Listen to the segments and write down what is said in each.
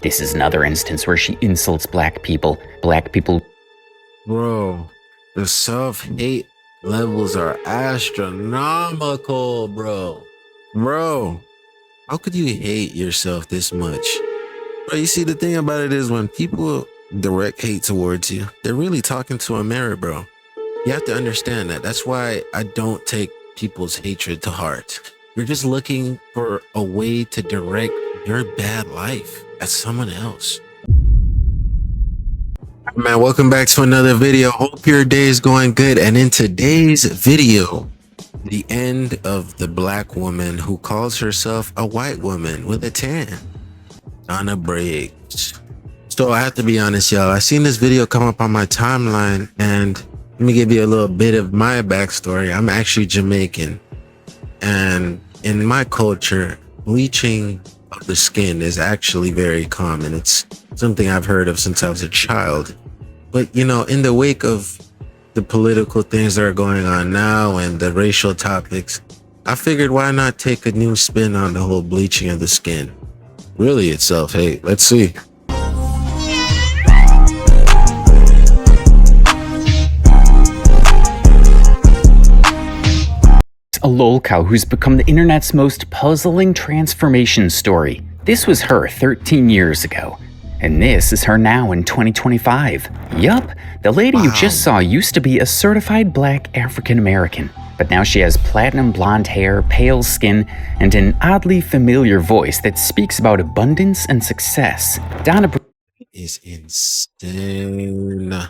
This is another instance where she insults black people. Black people. Bro, the self-hate levels are astronomical, bro. Bro, how could you hate yourself this much? Bro, you see, the thing about it is when people direct hate towards you, they're really talking to a mirror, bro. You have to understand that. That's why I don't take people's hatred to heart. You're just looking for a way to direct your bad life at someone else. Man, welcome back to another video. Hope your day is going good. And in today's video, the end of the black woman who calls herself a white woman with a tan, Donna Briggs. So I have to be honest, y'all. I seen this video come up on my timeline, and let me give you a little bit of my backstory. I'm actually Jamaican, and in my culture, bleaching of the skin is actually very common. It's something I've heard of since I was a child. But you know, in the wake of the political things that are going on now and the racial topics, I figured why not take a new spin on the whole bleaching of the skin. Really, it's self-hate. Let's see. A lol cow who's become the internet's most puzzling transformation story. This was her 13 years ago. And this is her now in 2025. Yup, the lady you just saw used to be a certified black African American. But now she has platinum blonde hair, pale skin, and an oddly familiar voice that speaks about abundance and success. Donna is insane. I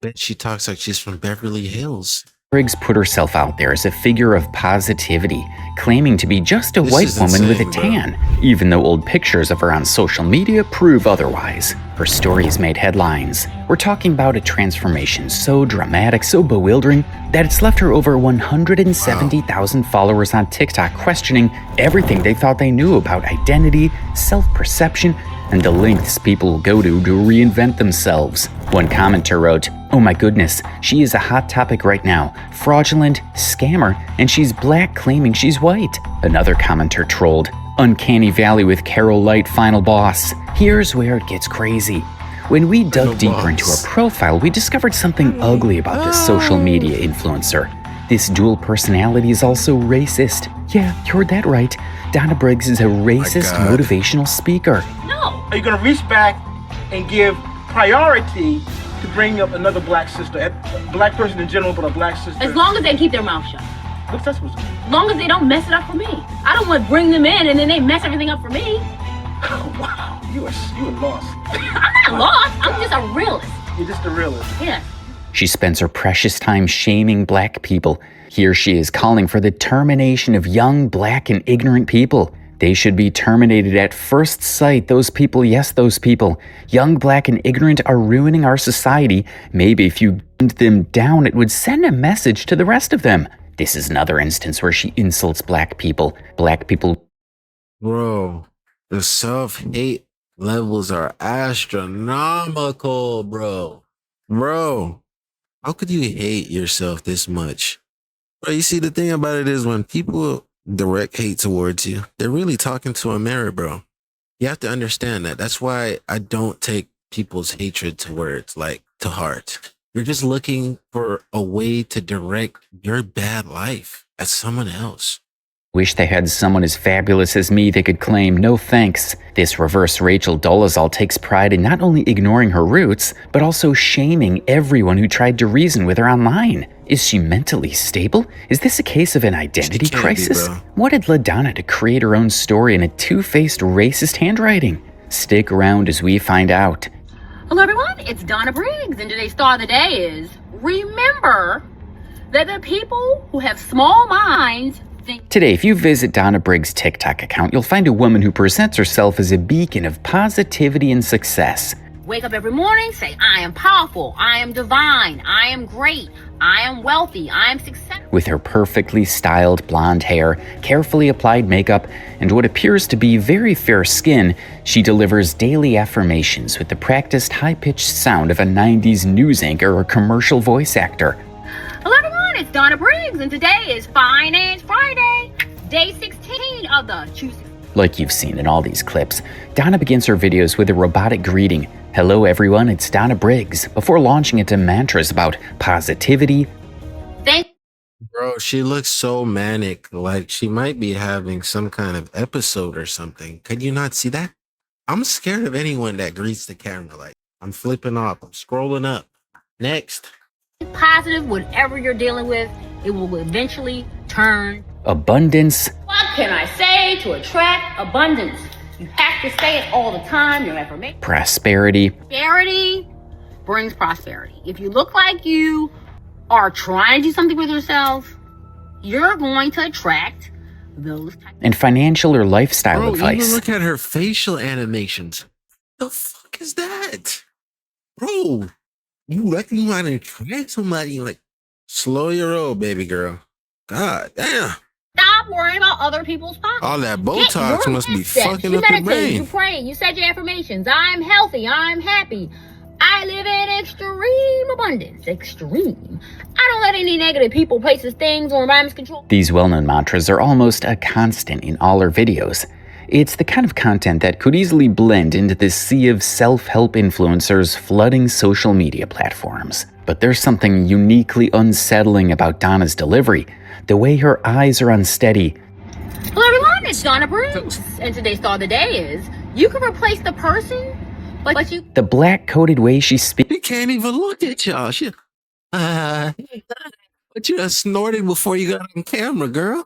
bet she talks like she's from Beverly Hills. Briggs put herself out there as a figure of positivity, claiming to be just a white woman with a tan, even though old pictures of her on social media prove otherwise. Her story has made headlines. We're talking about a transformation so dramatic, so bewildering, that it's left her over 170,000 followers on TikTok questioning everything they thought they knew about identity, self-perception, and the lengths people will go to reinvent themselves. One commenter wrote, "Oh my goodness, she is a hot topic right now. Fraudulent, scammer, and she's black claiming she's white." Another commenter trolled, "Uncanny Valley with Carol Light final boss." Here's where it gets crazy. When we dug deeper into her profile, we discovered something ugly about this social media influencer. This dual personality is also racist. Yeah, you heard that right. Donna Briggs is a racist motivational speaker. No. Are you going to reach back and give priority to bring up another black sister, a black person in general, but a black sister? As long as they keep their mouth shut. What's that supposed to mean? As long as they don't mess it up for me. I don't want to bring them in and then they mess everything up for me. Oh, wow. You are lost. I'm not lost. I'm just a realist. You're just a realist. Yeah. She spends her precious time shaming black people. Here she is calling for the termination of young, black, and ignorant people. They should be terminated at first sight. Those people, yes, those people. Young, black, and ignorant are ruining our society. Maybe if you gunned them down, it would send a message to the rest of them. This is another instance where she insults black people. Black people. Bro, the self-hate levels are astronomical, bro. Bro, how could you hate yourself this much? Bro, you see, the thing about it is when people direct hate towards you, they're really talking to a mirror, bro. You have to understand that. That's why I don't take people's hatred towards, like, to heart. You're just looking for a way to direct your bad life at someone else. Wish they had someone as fabulous as me they could claim no thanks. This reverse Rachel Dolezal takes pride in not only ignoring her roots, but also shaming everyone who tried to reason with her online. Is she mentally stable? Is this a case of an identity crisis? What had led Donna to create her own story in a two-faced racist handwriting? Stick around as we find out. Hello everyone, it's Donna Briggs, and today's star of the day is, remember that the people who have small minds think. Today, if you visit Donna Briggs' TikTok account, you'll find a woman who presents herself as a beacon of positivity and success. Wake up every morning, say, I am powerful, I am divine, I am great, I am wealthy, I am successful. With her perfectly styled blonde hair, carefully applied makeup, and what appears to be very fair skin, she delivers daily affirmations with the practiced high-pitched sound of a 90s news anchor or commercial voice actor. Hello everyone, it's Donna Briggs, and today is Finance Friday, day 16 of the Choose Like you've seen in all these clips, Donna begins her videos with a robotic greeting, "Hello everyone, it's Donna Briggs," before launching into mantras about positivity. Bro, she looks so manic, like she might be having some kind of episode or something. Can you not see that? I'm scared of anyone that greets the camera. Like, I'm flipping off, I'm scrolling up. Next. Positive, whatever you're dealing with, it will eventually turn. Abundance. What can I say to attract abundance? You have to say it all the time, your affirmation. Prosperity. Prosperity brings prosperity. If you look like you are trying to do something with yourself, you're going to attract those types. And financial or lifestyle Bro, advice. even look at her facial animations. The fuck is that? Bro, you reckon you want to attract somebody? Like, slow your roll, baby girl. God damn. Stop worrying about other people's pockets. All that Botox must be fucking up your brain. You pray, you said your affirmations. I'm healthy, I'm happy. I live in extreme abundance. Extreme. I don't let any negative people, places, things, or environments control. These well-known mantras are almost a constant in all her videos. It's the kind of content that could easily blend into this sea of self-help influencers flooding social media platforms. But there's something uniquely unsettling about Donna's delivery. The way her eyes are unsteady. Hello everyone, it's Donna Briggs. And today's thought of the day is, you can replace the person, but you... The black-coded way she speaks. She can't even look at y'all. She, but you done snorted before you got on camera, girl.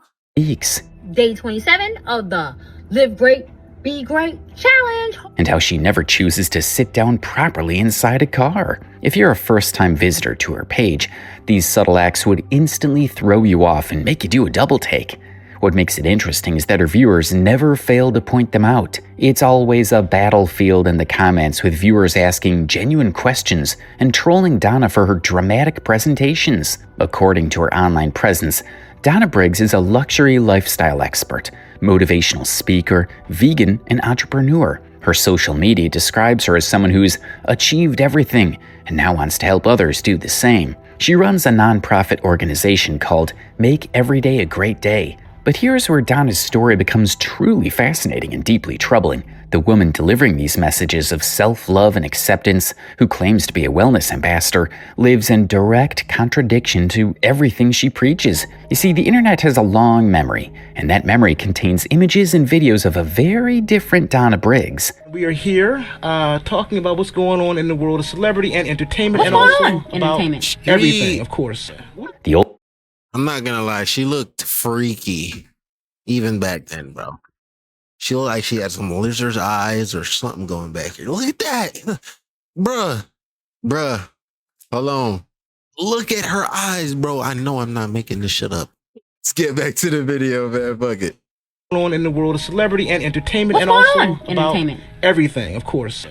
Day 27 of the Live Great, Be Great Challenge. And how she never chooses to sit down properly inside a car. If you're a first-time visitor to her page, these subtle acts would instantly throw you off and make you do a double take. What makes it interesting is that her viewers never fail to point them out. It's always a battlefield in the comments, with viewers asking genuine questions and trolling Donna for her dramatic presentations. According to her online presence, Donna Briggs is a luxury lifestyle expert, motivational speaker, vegan, and entrepreneur. Her social media describes her as someone who's achieved everything and now wants to help others do the same. She runs a nonprofit organization called Make Every Day a Great Day. But here's where Donna's story becomes truly fascinating and deeply troubling. The woman delivering these messages of self-love and acceptance, who claims to be a wellness ambassador, lives in direct contradiction to everything she preaches. You see, the internet has a long memory, and that memory contains images and videos of a very different Donna Briggs. We are here talking about what's going on in the world of celebrity and entertainment, What's and going also on? about Entertainment. everything, of course. The old I'm not gonna lie, she looked freaky even back then, bro. She looked like she had some lizard's eyes or something going back here. Look at that. Bruh. Hold on. Look at her eyes, bro. I know I'm not making this shit up. Let's get back to the video, man. Fuck it. On in the world of celebrity and entertainment, What's and going also on? about Entertainment. everything, of course.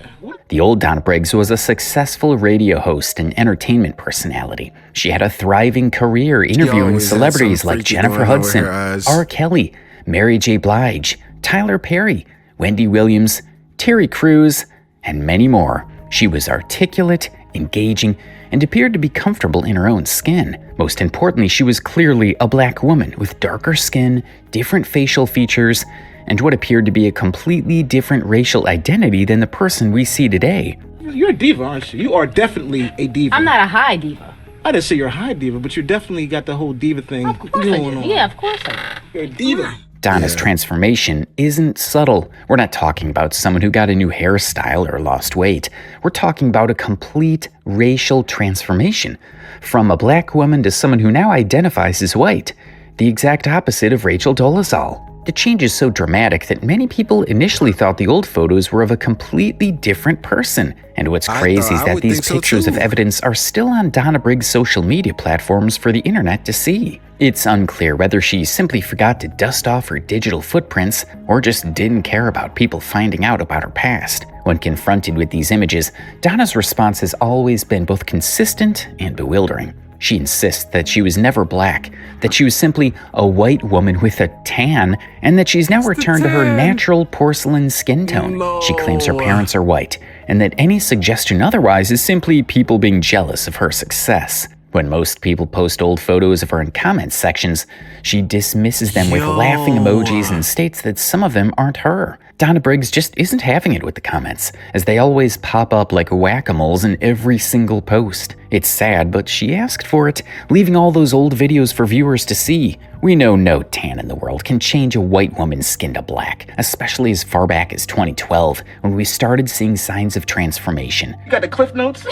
The old Donna Briggs was a successful radio host and entertainment personality. She had a thriving career interviewing always had celebrities something like freaky Jennifer going on with Hudson, her eyes. R. Kelly, Mary J. Blige, Tyler Perry, Wendy Williams, Terry Crews, and many more. She was articulate, engaging, and appeared to be comfortable in her own skin. Most importantly, she was clearly a black woman with darker skin, different facial features, and what appeared to be a completely different racial identity than the person we see today. You're a diva, aren't you? You are definitely a diva. I'm not a high diva. I didn't say you're a high diva, but you definitely got the whole diva thing Of course I going do. on. Yeah, of course I do. You're a diva. Donna's transformation isn't subtle. We're not talking about someone who got a new hairstyle or lost weight. We're talking about a complete racial transformation. From a black woman to someone who now identifies as white. The exact opposite of Rachel Dolezal. The change is so dramatic that many people initially thought the old photos were of a completely different person. And what's crazy is that these pictures of evidence are still on Donna Briggs' social media platforms for the internet to see. It's unclear whether she simply forgot to dust off her digital footprints or just didn't care about people finding out about her past. When confronted with these images, Donna's response has always been both consistent and bewildering. She insists that she was never black, that she was simply a white woman with a tan, and that she's now returned to her natural porcelain skin tone. No. She claims her parents are white, and that any suggestion otherwise is simply people being jealous of her success. When most people post old photos of her in comment sections, she dismisses them with laughing emojis and states that some of them aren't her. Donna Briggs just isn't having it with the comments, as they always pop up like whack-a-moles in every single post. It's sad, but she asked for it, leaving all those old videos for viewers to see. We know no tan in the world can change a white woman's skin to black, especially as far back as 2012, when we started seeing signs of transformation. You got the Cliff Notes?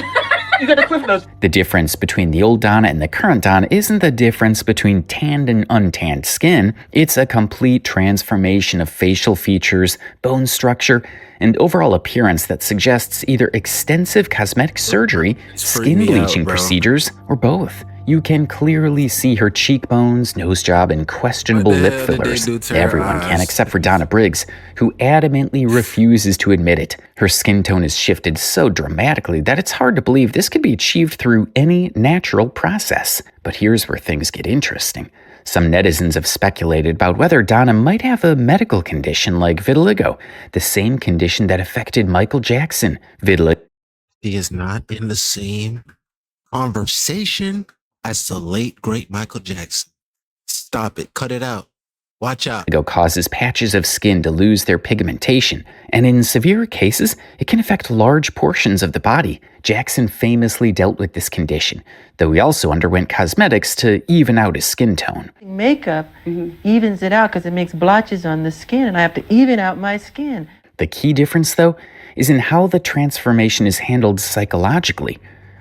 You got the Cliff Notes. The difference between the old Donna and the current Donna isn't the difference between tanned and untanned skin. It's a complete transformation of facial features, bone structure, and overall appearance that suggests either extensive cosmetic surgery, skin bleaching procedures, or both. You can clearly see her cheekbones, nose job, and questionable lip fillers. Everyone can except for Donna Briggs, who adamantly refuses to admit it. Her skin tone has shifted so dramatically that it's hard to believe this could be achieved through any natural process. But here's where things get interesting. Some netizens have speculated about whether Donna might have a medical condition like vitiligo, the same condition that affected Michael Jackson. Vitiligo. He is not in the same conversation as the late, great Michael Jackson. Stop it. Cut it out. Watch out. Vitiligo causes patches of skin to lose their pigmentation, and in severe cases, it can affect large portions of the body. Jackson famously dealt with this condition, though he also underwent cosmetics to even out his skin tone. Makeup evens it out because it makes blotches on the skin, and I have to even out my skin. The key difference, though, is in how the transformation is handled psychologically.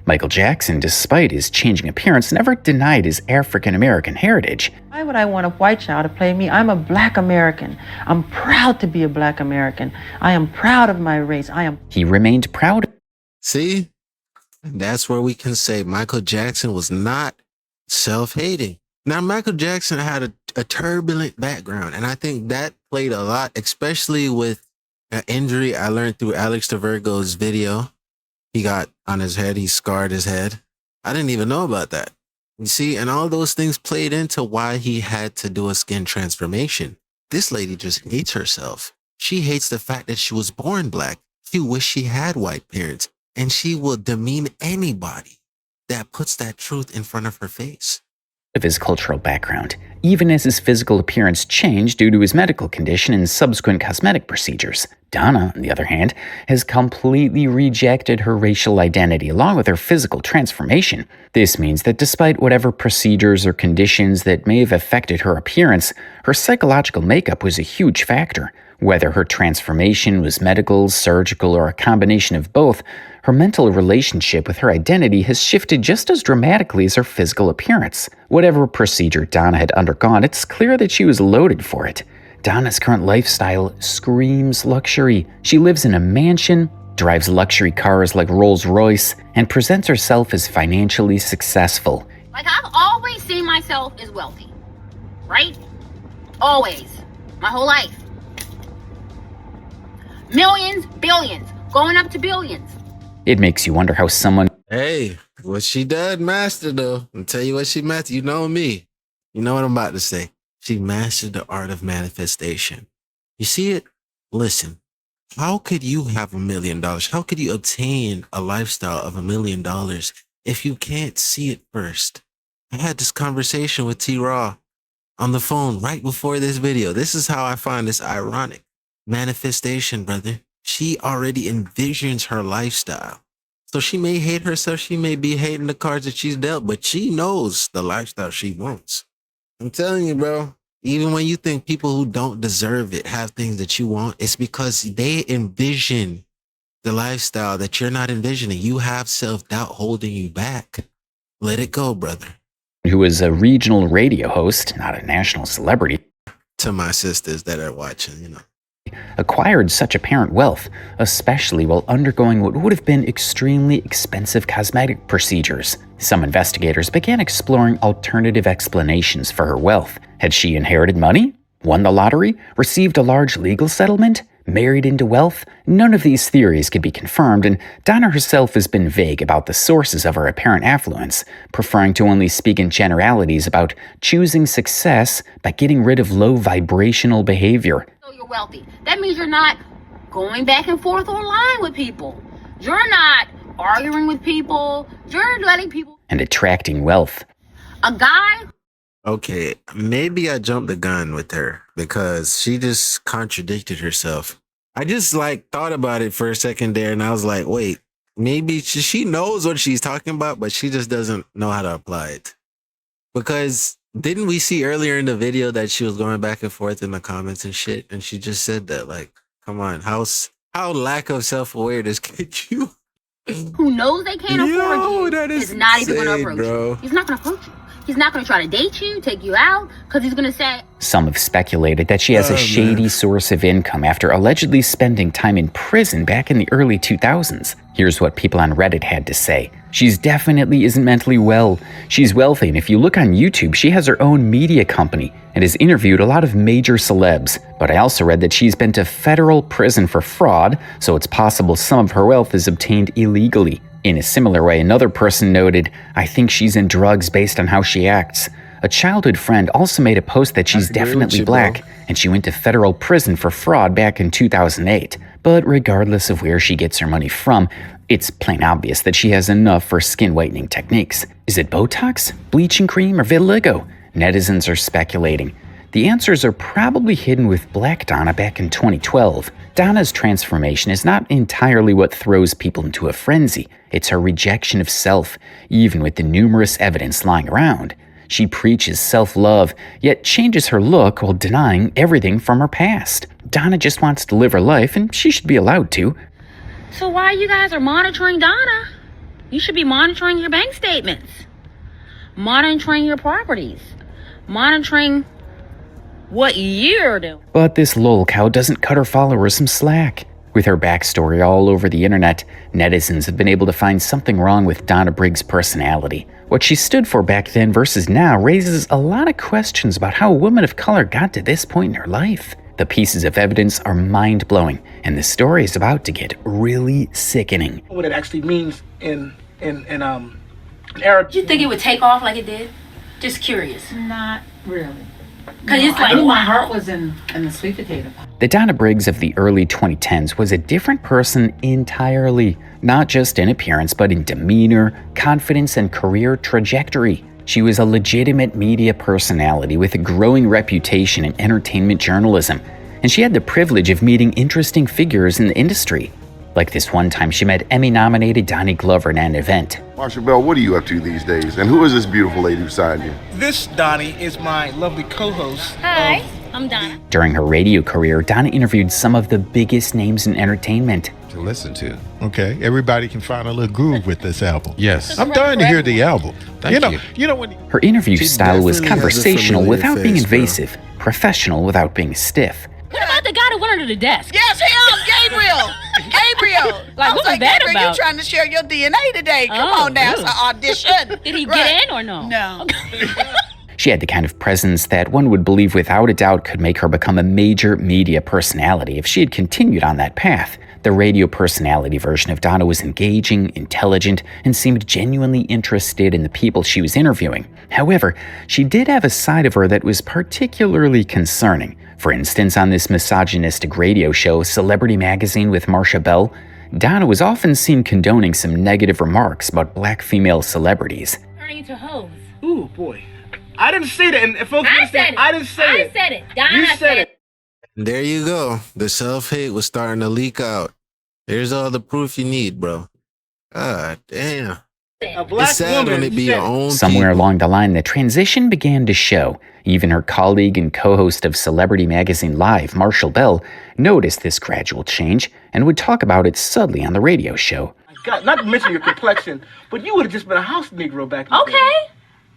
Michael Jackson, despite his changing appearance, never denied his African-American heritage. Why would I want a white child to play me? I'm a black American. I'm proud to be a black American. I am proud of my race. He remained proud. See? That's where we can say Michael Jackson was not self-hating. Now, Michael Jackson had a turbulent background, and I think that played a lot, especially with an injury I learned through Alex DeVirgo's video. He got on his head, he scarred his head. I didn't even know about that. You see, and all those things played into why he had to do a skin transformation. This lady just hates herself. She hates the fact that she was born black. She wishes she had white parents, and she will demean anybody that puts that truth in front of her face. Of his cultural background, even as his physical appearance changed due to his medical condition and subsequent cosmetic procedures. Donna, on the other hand, has completely rejected her racial identity along with her physical transformation. This means that despite whatever procedures or conditions that may have affected her appearance, her psychological makeup was a huge factor. Whether her transformation was medical, surgical, or a combination of both, her mental relationship with her identity has shifted just as dramatically as her physical appearance. Whatever procedure Donna had undergone, it's clear that she was loaded for it. Donna's current lifestyle screams luxury. She lives in a mansion, drives luxury cars like Rolls-Royce, and presents herself as financially successful. Like, I've always seen myself as wealthy, right? Always. My whole life. Millions, billions, going up to billions. It makes you wonder how someone... Hey, what she did master, though. I'll tell you what she mastered. You know me. You know what I'm about to say. She mastered the art of manifestation. You see it? Listen, how could you have $1 million? How could you obtain a lifestyle of $1 million if you can't see it first? I had this conversation with T-Raw on the phone right before this video. This is how I find this ironic. Manifestation, brother. She already envisions her lifestyle. So she may hate herself. She may be hating the cards that she's dealt, but she knows the lifestyle she wants. I'm telling you, bro, even when you think people who don't deserve it have things that you want, it's because they envision the lifestyle that you're not envisioning. You have self-doubt holding you back. Let it go, brother. Who is a regional radio host, not a national celebrity, To my sisters that are watching, you know. acquired such apparent wealth, especially while undergoing what would have been extremely expensive cosmetic procedures. Some investigators began exploring alternative explanations for her wealth. Had she inherited money? Won the lottery? Received a large legal settlement? Married into wealth? None of these theories could be confirmed, and Donna herself has been vague about the sources of her apparent affluence, preferring to only speak in generalities about choosing success by getting rid of low vibrational behavior. So you're wealthy. That means you're not going back and forth or lying with people. You're not arguing with people. You're letting people... and attracting wealth. A guy? Okay, maybe I jumped the gun with her because she just contradicted herself. I just like thought about it for a second there, and I was like, wait, maybe she knows what she's talking about, but she just doesn't know how to apply it. Because didn't we see earlier in the video that she was going back and forth in the comments and shit, and she just said that, like, come on, how lack of self-awareness could you? Who knows they can't afford you is not even going to approach bro. you. He's not going to approach you. He's not going to try to date you, take you out, because he's going to say... Some have speculated that she has a shady source of income after allegedly spending time in prison back in the early 2000s. Here's what people on Reddit had to say. She's definitely isn't mentally well. She's wealthy, and if you look on YouTube, she has her own media company and has interviewed a lot of major celebs. But I also read that she's been to federal prison for fraud, so it's possible some of her wealth is obtained illegally. In a similar way, another person noted, I think she's in drugs based on how she acts. A childhood friend also made a post that she's definitely black, and she went to federal prison for fraud back in 2008. But regardless of where she gets her money from, it's plain obvious that she has enough for skin whitening techniques. Is it Botox, bleaching cream, or vitiligo? Netizens are speculating. The answers are probably hidden with Black Donna back in 2012. Donna's transformation is not entirely what throws people into a frenzy. It's her rejection of self, even with the numerous evidence lying around. She preaches self-love, yet changes her look while denying everything from her past. Donna just wants to live her life, and she should be allowed to. So why you guys are monitoring Donna? You should be monitoring your bank statements, monitoring your properties, monitoring what you're doing. But this lol cow doesn't cut her followers some slack. With her backstory all over the internet, netizens have been able to find something wrong with Donna Briggs' personality. What she stood for back then versus now raises a lot of questions about how a woman of color got to this point in her life. The pieces of evidence are mind-blowing, and the story is about to get really sickening. What it actually means in Arab. Did you think it would take off like it did? Just curious. Not really. Because it's like, I knew my heart was in the sweet potato pie. The Donna Briggs of the early 2010s was a different person entirely, not just in appearance, but in demeanor, confidence, and career trajectory. She was a legitimate media personality with a growing reputation in entertainment journalism, and she had the privilege of meeting interesting figures in the industry. Like this one time she met Emmy-nominated Donnie Glover at an event. Marshall Bell, what are you up to these days? And who is this beautiful lady beside you? This, Donnie, is my lovely co-host. hi, I'm Donna. During her radio career, Donna interviewed some of the biggest names in entertainment. To listen to. Okay, everybody can find a little groove with this album. Yes. I'm dying to hear the album. Thank you. You know when Her interview She style was definitely has a conversational familiar without being face, bro. invasive, professional without being stiff. What about the guy that went under the desk? Yes, him, Gabriel. Gabriel. Like, I was what was that Gabriel, about? you trying to share your DNA today. Come Oh, on now, it's ooh. an audition. Did he Right. get in or no? No. She had the kind of presence that one would believe without a doubt could make her become a major media personality if she had continued on that path. The radio personality version of Donna was engaging, intelligent, and seemed genuinely interested in the people she was interviewing. However, she did have a side of her that was particularly concerning. For instance, on this misogynistic radio show, Celebrity Magazine with Marsha Bell, Donna was often seen condoning some negative remarks about black female celebrities. Turning into hoes. Ooh, boy. I didn't say that, and folks I understand, said it. I didn't say I it. said it. Donna You said it. There you go. The self-hate was starting to leak out. Here's all the proof you need, bro. God damn. A black It's sad woman when it be said your own Somewhere people. along the line, the transition began to show. Even her colleague and co-host of Celebrity Magazine Live, Marshall Bell, noticed this gradual change and would talk about it subtly on the radio show. God, not to mention your complexion, but you would have just been a house Negro back in the day. Okay.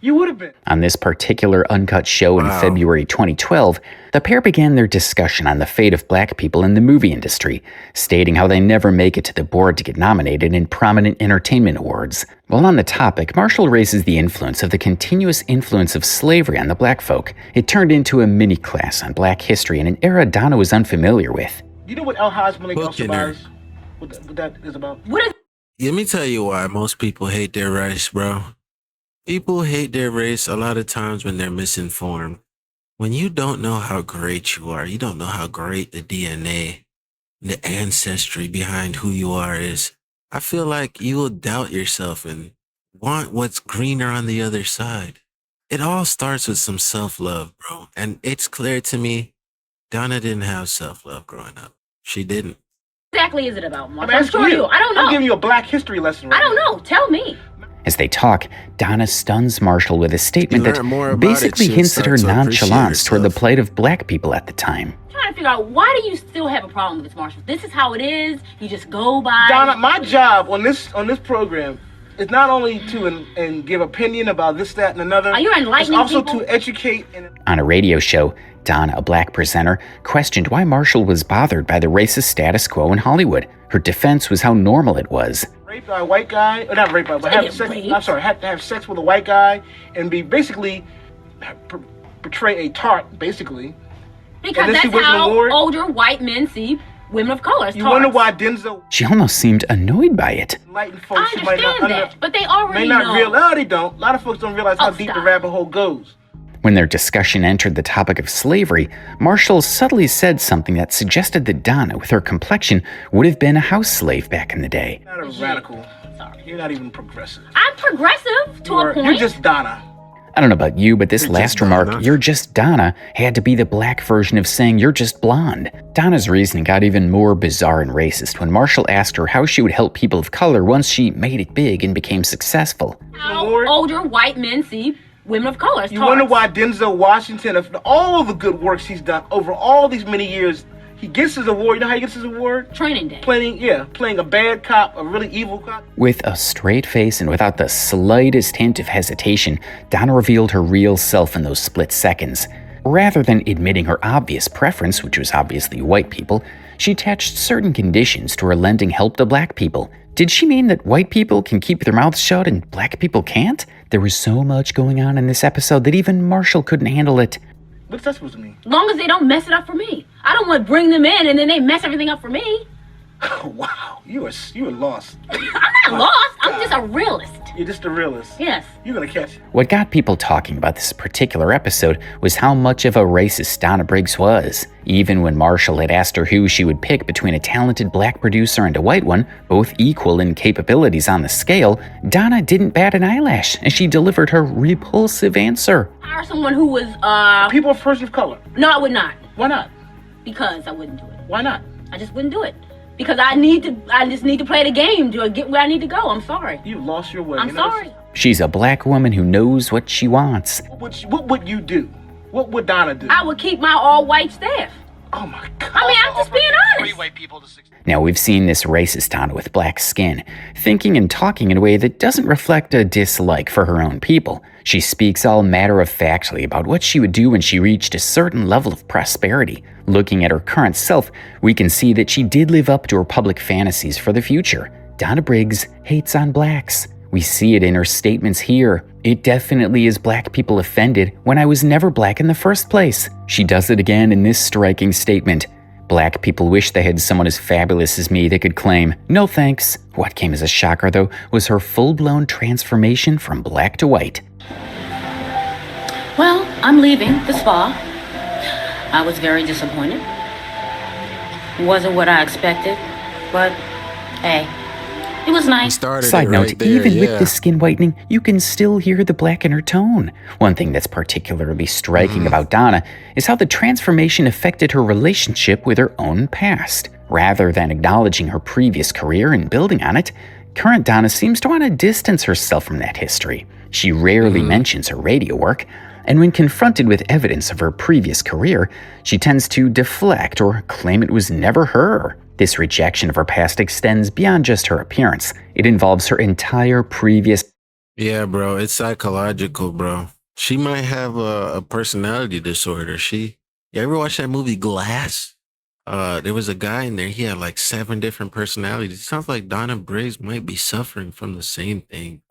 You would have been. On this particular uncut show in February 2012, the pair began their discussion on the fate of black people in the movie industry, stating how they never make it to the board to get nominated in prominent entertainment awards. While on the topic, Marshall raises the influence of the continuous influence of slavery on the black folk. It turned into a mini class on black history in an era Donna was unfamiliar with. You know what El Haj Malik El Hooking her. Sabari is? What that is about? What is Let me tell you why most people hate their race, bro. People hate their race a lot of times when they're misinformed. When you don't know how great you are, you don't know how great the DNA, the ancestry behind who you are is, I feel like you will doubt yourself and want what's greener on the other side. It all starts with some self-love, bro. And it's clear to me, Donna didn't have self-love growing up. She didn't. Exactly is it about, Mark? I'm asking you. I don't know. I'm giving you a black history lesson right I don't know. Tell me. As they talk, Donna stuns Marshall with a statement You learn more that about basically it, she'll hints at her start to appreciate nonchalance toward the herself. plight of black people at the time. I'm trying to figure out, why do you still have a problem with this, Marshall? This is how it is. You just go by. Donna, my job on this program is not only to and give opinion about this, that, and another. Are you enlightening It's also people? to educate and On a radio show, Donna, a black presenter, questioned why Marshall was bothered by the racist status quo in Hollywood. Her defense was how normal it was. rape by a white guy, or not rape by, but have sex. I'm sorry, have to have sex with a white guy and be basically portray a tart, basically. Because And then she that's wins an how award? older white men see women of color as You wonder tarts. why Denzel She almost seemed annoyed by it. enlightened I folks who might not understand that, but they already may not know. realize. No, they don't. A lot of folks don't realize how Oh, deep the stop. rabbit hole goes. When their discussion entered the topic of slavery, Marshall subtly said something that suggested that Donna, with her complexion, would have been a house slave back in the day. You're not a radical. Sorry. You're not even progressive. I'm progressive to a point. You're just Donna. I don't know about you, but this You're last just remark, Donna. "you're just Donna," had to be the black version of saying "you're just blonde." Donna's reasoning got even more bizarre and racist when Marshall asked her how she would help people of color once she made it big and became successful. How Award? older white men see women of color as You tarts. wonder why Denzel Washington, of all the good works he's done over all these many years, he gets his award. You know how he gets his award? Training Day. Playing a bad cop, a really evil cop. With a straight face and without the slightest hint of hesitation, Donna revealed her real self in those split seconds. Rather than admitting her obvious preference, which was obviously white people, she attached certain conditions to her lending help to black people. Did she mean that white people can keep their mouths shut and black people can't? There was so much going on in this episode that even Marshall couldn't handle it. What's that supposed to mean? As long as they don't mess it up for me. I don't want to bring them in and then they mess everything up for me. Wow, you are lost. I'm not lost. I'm just a realist. You're just a realist. Yes. You're gonna catch it. What got people talking about this particular episode was how much of a racist Donna Briggs was. Even when Marshall had asked her who she would pick between a talented black producer and a white one, both equal in capabilities on the scale, Donna didn't bat an eyelash as she delivered her repulsive answer. Hire someone who was, People of person of color. no, I would not. Why not? Because I wouldn't do it. Why not? I just wouldn't do it. Because I just need to play the game to get where I need to go. I'm sorry. You lost your way. I'm You know, sorry. She's a black woman who knows what she wants. What would you do? What would Donna do? I would keep my all-white staff. Oh my God. I mean, I'm just being honest. Now, we've seen this racist Donna with black skin, thinking and talking in a way that doesn't reflect a dislike for her own people. She speaks all matter-of-factly about what she would do when she reached a certain level of prosperity. Looking at her current self, we can see that she did live up to her public fantasies for the future. Donna Briggs hates on blacks. We see it in her statements here. It definitely is black people offended when I was never black in the first place. She does it again in this striking statement. Black people wish they had someone as fabulous as me that could claim, no thanks. What came as a shocker, though, was her full-blown transformation from black to white. Well, I'm leaving the spa. I was very disappointed. Wasn't what I expected, but hey, it was nice. Started Side it note, right there, even yeah. with the skin whitening, you can still hear the black in her tone. One thing that's particularly striking about Donna is how the transformation affected her relationship with her own past. Rather than acknowledging her previous career and building on it, current Donna seems to want to distance herself from that history. She rarely mentions her radio work, and when confronted with evidence of her previous career, she tends to deflect or claim it was never her. This rejection of her past extends beyond just her appearance. It involves her entire previous... Yeah, bro, it's psychological, bro. She might have a personality disorder. You ever watch that movie Glass? There was a guy in there, he had like 7 different personalities. It sounds like Donna Briggs might be suffering from the same thing.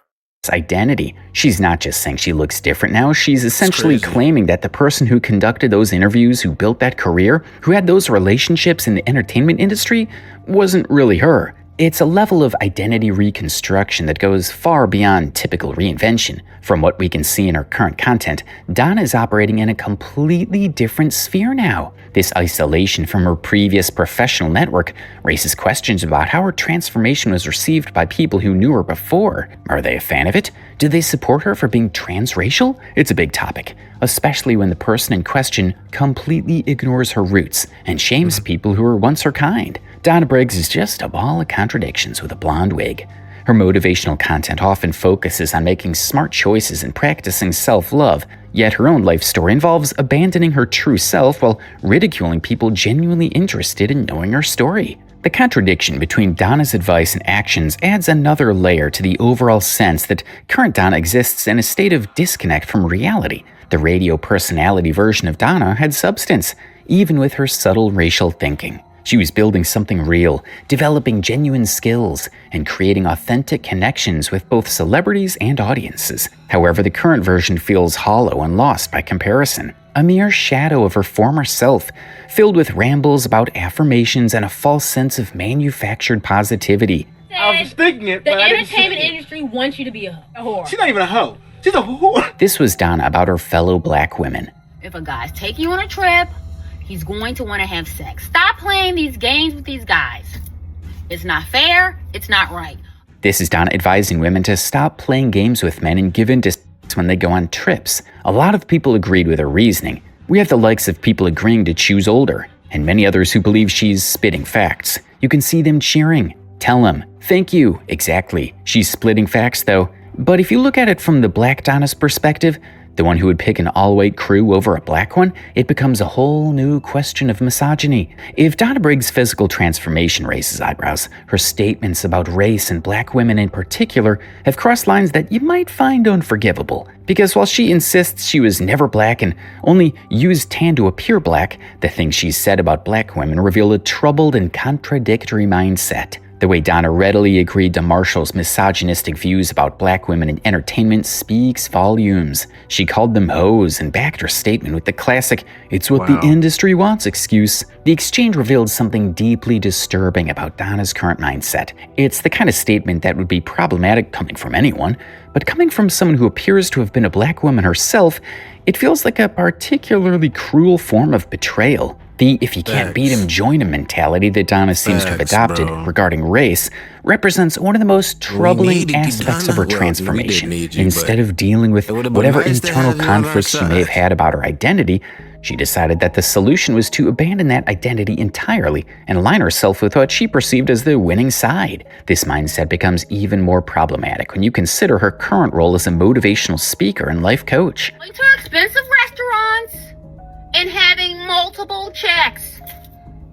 identity. She's not just saying she looks different now, she's essentially crazy. claiming that the person who conducted those interviews, who built that career, who had those relationships in the entertainment industry, wasn't really her. It's a level of identity reconstruction that goes far beyond typical reinvention. From what we can see in her current content, Donna is operating in a completely different sphere now. This isolation from her previous professional network raises questions about how her transformation was received by people who knew her before. Are they a fan of it? Do they support her for being transracial? It's a big topic, especially when the person in question completely ignores her roots and shames people who were once her kind. Donna Briggs is just a ball of contradictions with a blonde wig. Her motivational content often focuses on making smart choices and practicing self-love, yet her own life story involves abandoning her true self while ridiculing people genuinely interested in knowing her story. The contradiction between Donna's advice and actions adds another layer to the overall sense that current Donna exists in a state of disconnect from reality. The radio personality version of Donna had substance, even with her subtle racial thinking. She was building something real, developing genuine skills, and creating authentic connections with both celebrities and audiences. However, the current version feels hollow and lost by comparison. A mere shadow of her former self, filled with rambles about affirmations and a false sense of manufactured positivity. I was thinking it, The but I didn't entertainment say it. industry wants you to be a whore. She's not even a hoe. She's a whore. This was Donna about her fellow black women. If a guy's taking you on a trip, he's going to want to have sex. Stop playing these games with these guys. It's not fair. It's not right. This is Donna advising women to stop playing games with men and give in to when they go on trips. A lot of people agreed with her reasoning. We have the likes of people agreeing to choose older, and many others who believe she's spitting facts. You can see them cheering. Tell them, thank you. Exactly. She's splitting facts though. But if you look at it from the black Donna's perspective, the one who would pick an all-white crew over a black one, it becomes a whole new question of misogyny. If Donna Briggs' physical transformation raises eyebrows, her statements about race and black women in particular have crossed lines that you might find unforgivable. Because while she insists she was never black and only used tan to appear black, the things she said about black women reveal a troubled and contradictory mindset. The way Donna readily agreed to Marshall's misogynistic views about black women in entertainment speaks volumes. She called them hoes and backed her statement with the classic, "It's what the industry wants" excuse. The exchange revealed something deeply disturbing about Donna's current mindset. It's the kind of statement that would be problematic coming from anyone, but coming from someone who appears to have been a black woman herself, it feels like a particularly cruel form of betrayal. The if you can't beat him, join him mentality that Donna seems to have adopted regarding race represents one of the most troubling aspects of her transformation. Instead of dealing with whatever internal conflicts she may have had about her identity, she decided that the solution was to abandon that identity entirely and align herself with what she perceived as the winning side. This mindset becomes even more problematic when you consider her current role as a motivational speaker and life coach. Going to expensive restaurants and having multiple checks.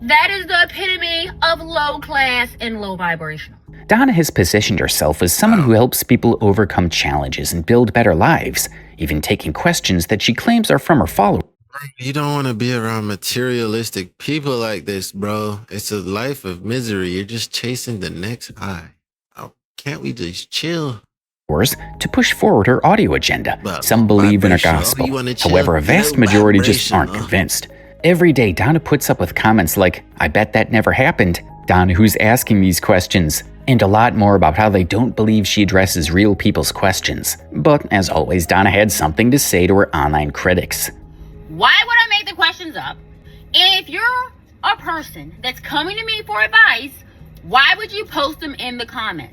That is the epitome of low class and low vibrational. Donna has positioned herself as someone who helps people overcome challenges and build better lives, even taking questions that she claims are from her followers. You don't want to be around materialistic people like this, bro. It's a life of misery. You're just chasing the next high. Oh, can't we just chill? To push forward her audio agenda. Some believe in her gospel. However, a vast majority just aren't convinced. Every day, Donna puts up with comments like, "I bet that never happened." Donna, who's asking these questions, and a lot more about how they don't believe she addresses real people's questions. But as always, Donna had something to say to her online critics. Why would I make the questions up? And if you're a person that's coming to me for advice, why would you post them in the comments?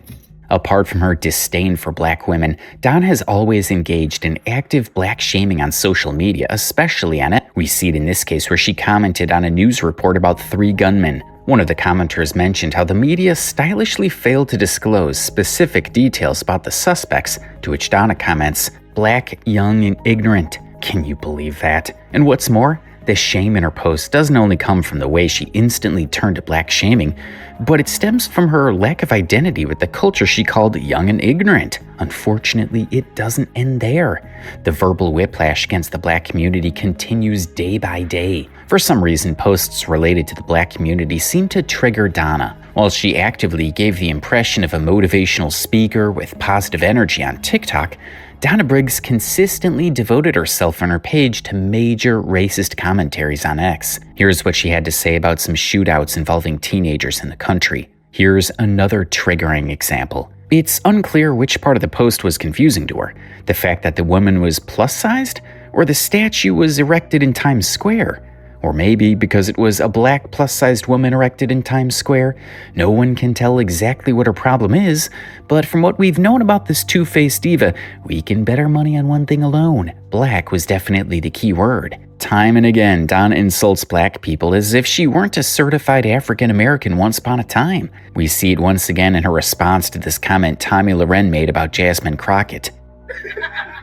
Apart from her disdain for black women, Donna has always engaged in active black shaming on social media, especially on it. We see it in this case where she commented on a news report about 3 gunmen. One of the commenters mentioned how the media stylishly failed to disclose specific details about the suspects, to which Donna comments, "Black, young, and ignorant." Can you believe that? And what's more, the shame in her post doesn't only come from the way she instantly turned to black shaming, but it stems from her lack of identity with the culture she called young and ignorant. Unfortunately, it doesn't end there. The verbal whiplash against the black community continues day by day. For some reason, posts related to the black community seem to trigger Donna. While she actively gave the impression of a motivational speaker with positive energy on TikTok, Donna Briggs consistently devoted herself on her page to major racist commentaries on X. Here's what she had to say about some shootouts involving teenagers in the country. Here's another triggering example. It's unclear which part of the post was confusing to her, the fact that the woman was plus-sized, or the statue was erected in Times Square. Or maybe because it was a black plus-sized woman erected in Times Square. No one can tell exactly what her problem is, but from what we've known about this two-faced diva, we can bet our money on one thing alone. Black was definitely the key word. Time and again, Donna insults black people as if she weren't a certified African-American once upon a time. We see it once again in her response to this comment Tommy Loren made about Jasmine Crockett.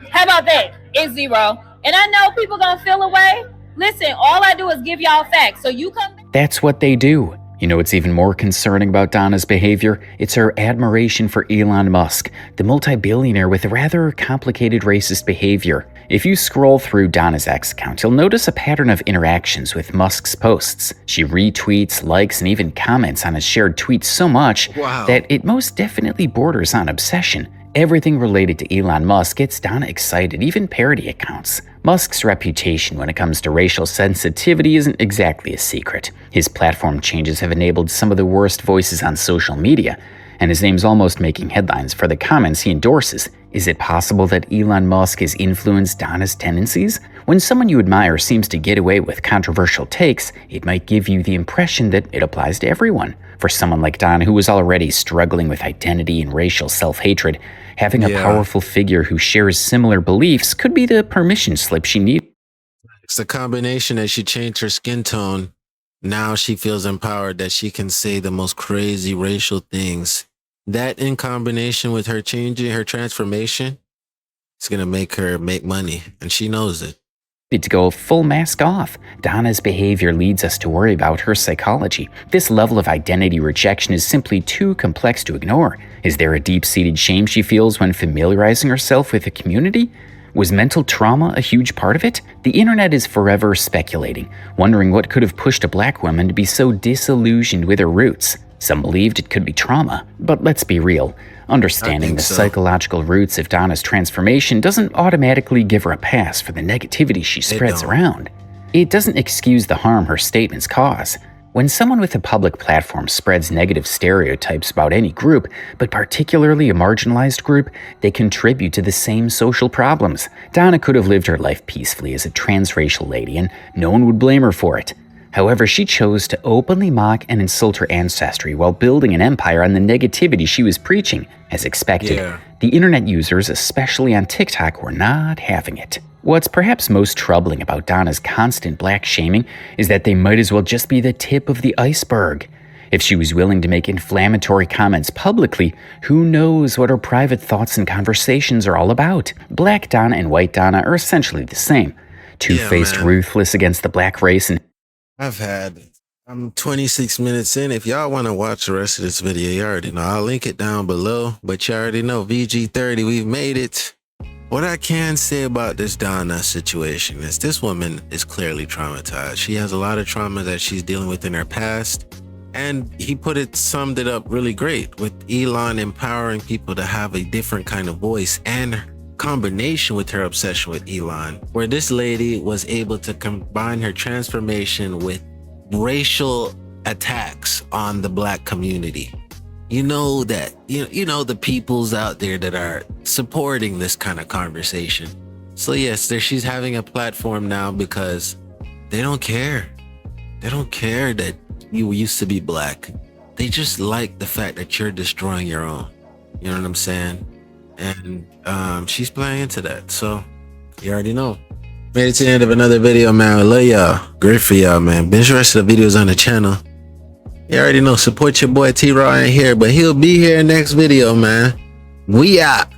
How about that? It's 0. And I know people gonna feel away. Listen, all I do is give y'all facts, so you come... That's what they do. You know what's even more concerning about Donna's behavior? It's her admiration for Elon Musk, the multi-billionaire with a rather complicated racist behavior. If you scroll through Donna's X account, you'll notice a pattern of interactions with Musk's posts. She retweets, likes, and even comments on his shared tweets so much that it most definitely borders on obsession. Everything related to Elon Musk gets Donna excited, even parody accounts. Musk's reputation when it comes to racial sensitivity isn't exactly a secret. His platform changes have enabled some of the worst voices on social media, and his name's almost making headlines for the comments he endorses. Is it possible that Elon Musk has influenced Donna's tendencies? When someone you admire seems to get away with controversial takes, it might give you the impression that it applies to everyone. For someone like Donna, who was already struggling with identity and racial self-hatred, having a powerful figure who shares similar beliefs could be the permission slip she needs. It's the combination that she changed her skin tone. Now she feels empowered that she can say the most crazy racial things. That in combination with her changing her transformation, it's going to make her make money, and she knows it. To go full mask off. Donna's behavior leads us to worry about her psychology. This level of identity rejection is simply too complex to ignore. Is there a deep-seated shame she feels when familiarizing herself with a community? Was mental trauma a huge part of it? The internet is forever speculating, wondering what could have pushed a black woman to be so disillusioned with her roots. Some believed it could be trauma, but let's be real. Understanding the psychological roots of Donna's transformation doesn't automatically give her a pass for the negativity she spreads around. It doesn't excuse the harm her statements cause. When someone with a public platform spreads negative stereotypes about any group, but particularly a marginalized group, they contribute to the same social problems. Donna could have lived her life peacefully as a transracial lady, and no one would blame her for it. However, she chose to openly mock and insult her ancestry while building an empire on the negativity she was preaching. As expected, the internet users, especially on TikTok, were not having it. What's perhaps most troubling about Donna's constant black shaming is that they might as well just be the tip of the iceberg. If she was willing to make inflammatory comments publicly, who knows what her private thoughts and conversations are all about? Black Donna and White Donna are essentially the same. Two-faced, ruthless against the black race, and I'm 26 minutes in. If y'all want to watch the rest of this video, you already know. I'll link it down below, but you already know VG30, we've made it. What I can say about this Donna situation is this woman is clearly traumatized. She has a lot of trauma that she's dealing with in her past. And he summed it up really great with Elon empowering people to have a different kind of voice, and combination with her obsession with Elon, where this lady was able to combine her transformation with racial attacks on the black community. You know that, you know the peoples out there that are supporting this kind of conversation. So yes, she's having a platform now because they don't care. They don't care that you used to be black. They just like the fact that you're destroying your own. You know what I'm saying? And she's playing into that. So you already know. Made it to the end of another video, man. I love y'all. Great for y'all, man. Binge the rest of the videos on the channel. You already know. Support your boy T-Raw ain't here, but he'll be here next video, man. We out.